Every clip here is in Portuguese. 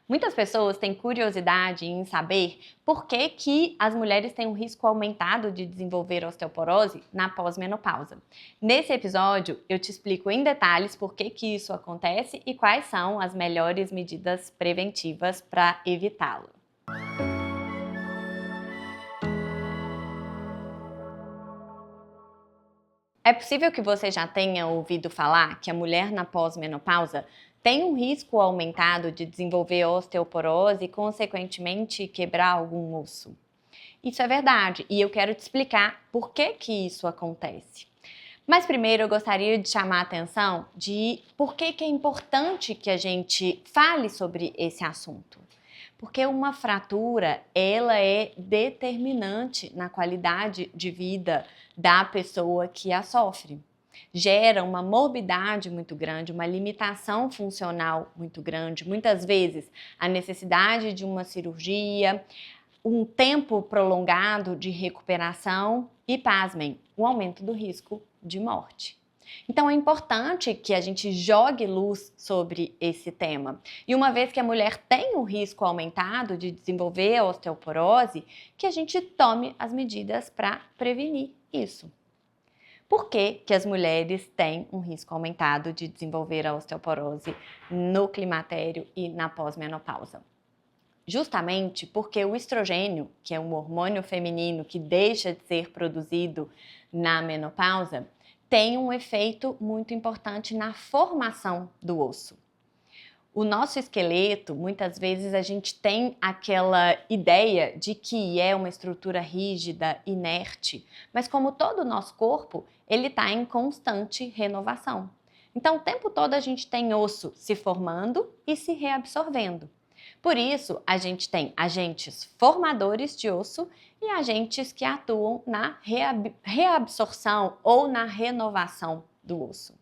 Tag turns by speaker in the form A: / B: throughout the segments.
A: Muitas pessoas têm curiosidade em saber por que que as mulheres têm um risco aumentado de desenvolver osteoporose na pós-menopausa. Nesse episódio, eu te explico em detalhes por que que isso acontece e quais são as melhores medidas preventivas para evitá-lo. É possível que você já tenha ouvido falar que a mulher na pós-menopausa tem um risco aumentado de desenvolver osteoporose e, consequentemente, quebrar algum osso. Isso é verdade e eu quero te explicar por que que isso acontece. Mas primeiro eu gostaria de chamar a atenção de por que que é importante que a gente fale sobre esse assunto. Porque uma fratura, ela é determinante na qualidade de vida da pessoa que a sofre. Gera uma morbidade muito grande, uma limitação funcional muito grande, muitas vezes a necessidade de uma cirurgia, um tempo prolongado de recuperação e, pasmem, um aumento do risco de morte. Então é importante que a gente jogue luz sobre esse tema. E uma vez que a mulher tem um risco aumentado de desenvolver a osteoporose, que a gente tome as medidas para prevenir isso. Por que que as mulheres têm um risco aumentado de desenvolver a osteoporose no climatério e na pós-menopausa? Justamente porque o estrogênio, que é um hormônio feminino que deixa de ser produzido na menopausa, tem um efeito muito importante na formação do osso. O nosso esqueleto, muitas vezes a gente tem aquela ideia de que é uma estrutura rígida, inerte, mas como todo o nosso corpo, ele está em constante renovação. Então, o tempo todo a gente tem osso se formando e se reabsorvendo. Por isso, a gente tem agentes formadores de osso e agentes que atuam na reabsorção ou na renovação do osso.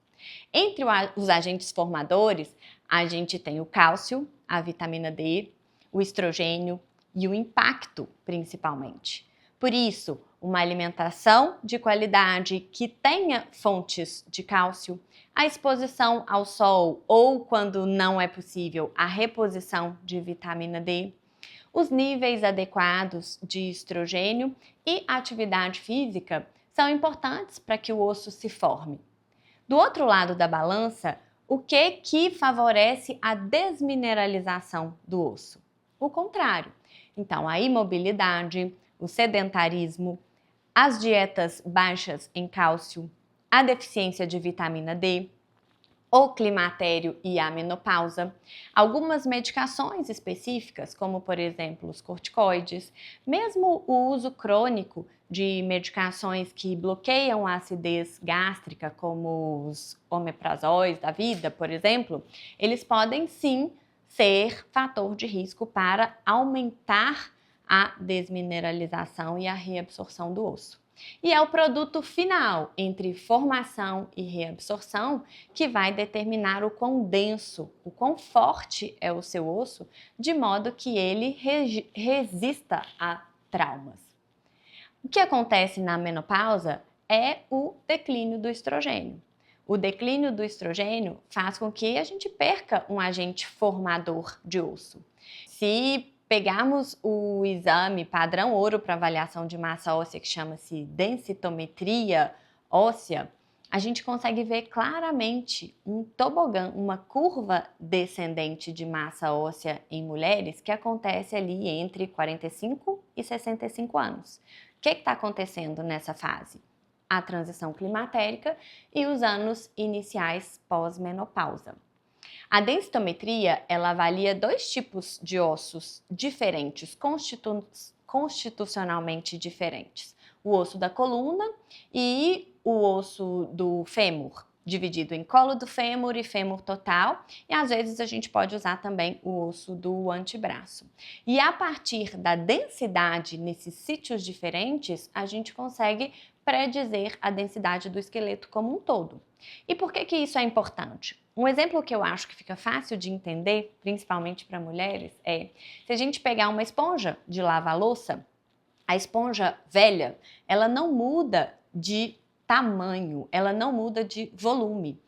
A: Entre os agentes formadores, a gente tem o cálcio, a vitamina D, o estrogênio e o impacto, principalmente. Por isso, uma alimentação de qualidade que tenha fontes de cálcio, a exposição ao sol ou, quando não é possível, a reposição de vitamina D, os níveis adequados de estrogênio e atividade física são importantes para que o osso se forme. Do outro lado da balança, o que favorece a desmineralização do osso? O contrário. Então, a imobilidade, o sedentarismo, as dietas baixas em cálcio, a deficiência de vitamina D, o climatério e a menopausa, algumas medicações específicas, como por exemplo os corticoides, mesmo o uso crônico de medicações que bloqueiam a acidez gástrica, como os omeprazóis da vida, por exemplo, eles podem sim ser fator de risco para aumentar a desmineralização e a reabsorção do osso. E é o produto final, entre formação e reabsorção, que vai determinar o quão denso, o quão forte é o seu osso, de modo que ele resista a traumas. O que acontece na menopausa é o declínio do estrogênio. O declínio do estrogênio faz com que a gente perca um agente formador de osso. Se pegarmos o exame padrão ouro para avaliação de massa óssea, que chama-se densitometria óssea, a gente consegue ver claramente um tobogã, uma curva descendente de massa óssea em mulheres que acontece ali entre 45 e 65 anos. O que está acontecendo nessa fase? A transição climatérica e os anos iniciais pós-menopausa. A densitometria, ela avalia dois tipos de ossos diferentes, constitucionalmente diferentes. O osso da coluna e o osso do fêmur, dividido em colo do fêmur e fêmur total, e às vezes a gente pode usar também o osso do antebraço. E a partir da densidade nesses sítios diferentes, a gente consegue predizer a densidade do esqueleto como um todo. E por que que isso é importante? Um exemplo que eu acho que fica fácil de entender, principalmente para mulheres, é se a gente pegar uma esponja de lavar louça, a esponja velha, ela não muda de tamanho, ela não muda de volume.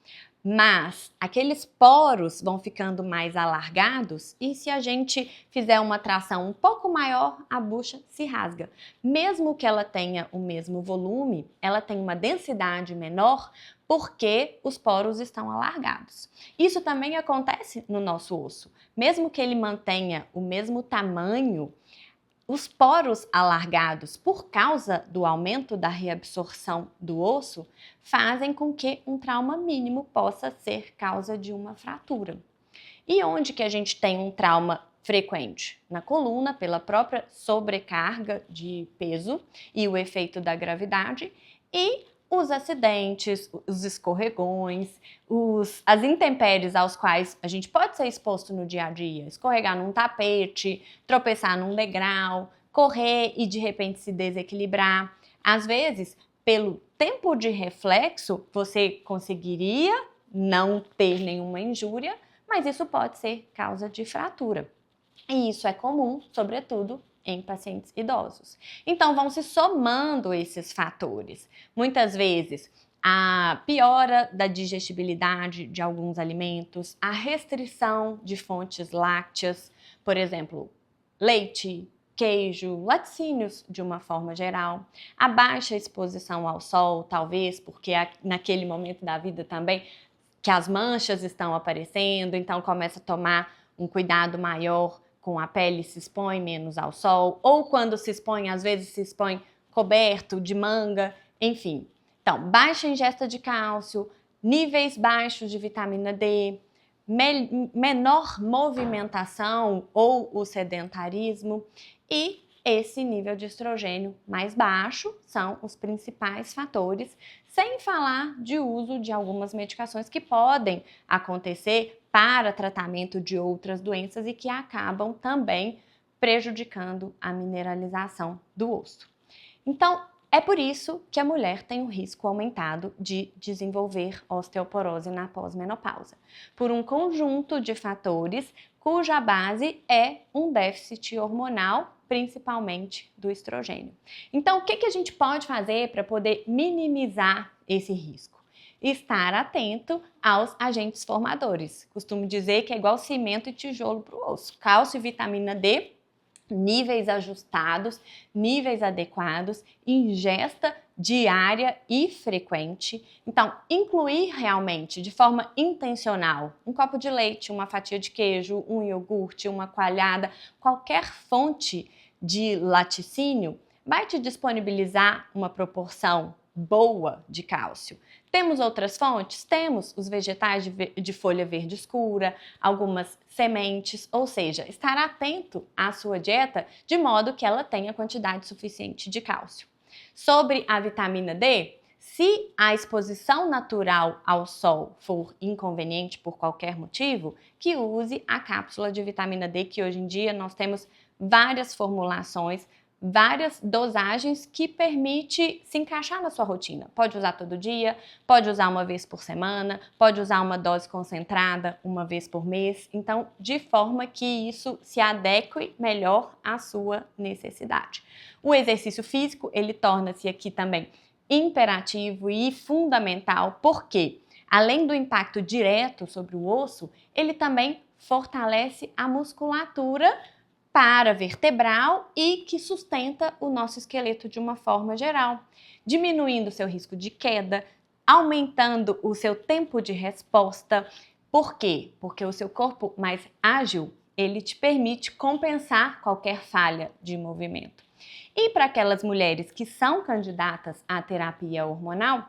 A: Mas aqueles poros vão ficando mais alargados e se a gente fizer uma tração um pouco maior, a bucha se rasga. Mesmo que ela tenha o mesmo volume, ela tem uma densidade menor porque os poros estão alargados. Isso também acontece no nosso osso. Mesmo que ele mantenha o mesmo tamanho, os poros alargados, por causa do aumento da reabsorção do osso, fazem com que um trauma mínimo possa ser causa de uma fratura. E onde que a gente tem um trauma frequente? Na coluna, pela própria sobrecarga de peso e o efeito da gravidade, e os acidentes, os escorregões, as intempéries aos quais a gente pode ser exposto no dia a dia, escorregar num tapete, tropeçar num degrau, correr e de repente se desequilibrar. Às vezes, pelo tempo de reflexo, você conseguiria não ter nenhuma injúria, mas isso pode ser causa de fratura. E isso é comum, sobretudo, em pacientes idosos. Então, vão se somando esses fatores. Muitas vezes, a piora da digestibilidade de alguns alimentos, a restrição de fontes lácteas, por exemplo, leite, queijo, laticínios de uma forma geral, a baixa exposição ao sol, talvez porque naquele momento da vida também que as manchas estão aparecendo, então começa a tomar um cuidado maior com a pele, se expõe menos ao sol, ou quando se expõe, às vezes se expõe coberto de manga, enfim. Então, baixa ingesta de cálcio, níveis baixos de vitamina D, menor movimentação ou o sedentarismo e esse nível de estrogênio mais baixo são os principais fatores, sem falar de uso de algumas medicações que podem acontecer para tratamento de outras doenças e que acabam também prejudicando a mineralização do osso. Então, é por isso que a mulher tem um risco aumentado de desenvolver osteoporose na pós-menopausa, por um conjunto de fatores cuja base é um déficit hormonal, principalmente do estrogênio. Então, o que a gente pode fazer para poder minimizar esse risco? Estar atento aos agentes formadores. Costumo dizer que é igual cimento e tijolo para o osso. Cálcio e vitamina D, níveis ajustados, níveis adequados, ingesta diária e frequente. Então, incluir realmente de forma intencional um copo de leite, uma fatia de queijo, um iogurte, uma coalhada, qualquer fonte de laticínio vai te disponibilizar uma proporção boa de cálcio. Temos outras fontes? Temos os vegetais de folha verde escura, algumas sementes, ou seja, estar atento à sua dieta de modo que ela tenha quantidade suficiente de cálcio. Sobre a vitamina D, se a exposição natural ao sol for inconveniente por qualquer motivo, que use a cápsula de vitamina D, que hoje em dia nós temos várias formulações, várias dosagens que permite se encaixar na sua rotina. Pode usar todo dia, pode usar uma vez por semana, pode usar uma dose concentrada uma vez por mês. Então, de forma que isso se adeque melhor à sua necessidade. O exercício físico, ele torna-se aqui também imperativo e fundamental, porque além do impacto direto sobre o osso, ele também fortalece a musculatura paravertebral e que sustenta o nosso esqueleto de uma forma geral, diminuindo o seu risco de queda, aumentando o seu tempo de resposta. Por quê? Porque o seu corpo mais ágil, ele te permite compensar qualquer falha de movimento. E para aquelas mulheres que são candidatas à terapia hormonal,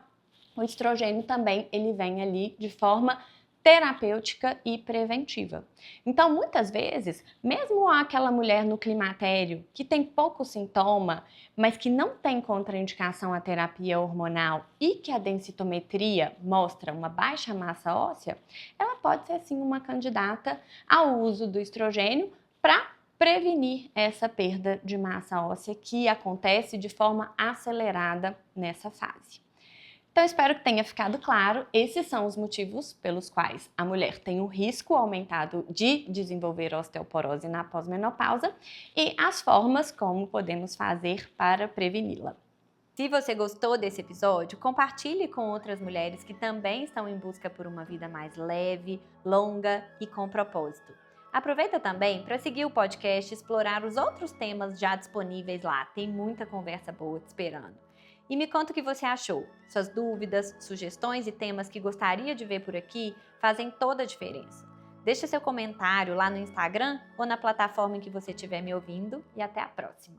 A: o estrogênio também ele vem ali de forma terapêutica e preventiva. Então, muitas vezes, mesmo aquela mulher no climatério que tem pouco sintoma, mas que não tem contraindicação à terapia hormonal e que a densitometria mostra uma baixa massa óssea, ela pode ser sim uma candidata ao uso do estrogênio para prevenir essa perda de massa óssea que acontece de forma acelerada nessa fase. Então, espero que tenha ficado claro. Esses são os motivos pelos quais a mulher tem um risco aumentado de desenvolver osteoporose na pós-menopausa e as formas como podemos fazer para preveni-la. Se você gostou desse episódio, compartilhe com outras mulheres que também estão em busca por uma vida mais leve, longa e com propósito. Aproveita também para seguir o podcast e explorar os outros temas já disponíveis lá. Tem muita conversa boa te esperando. E me conta o que você achou. Suas dúvidas, sugestões e temas que gostaria de ver por aqui fazem toda a diferença. Deixe seu comentário lá no Instagram ou na plataforma em que você estiver me ouvindo e até a próxima!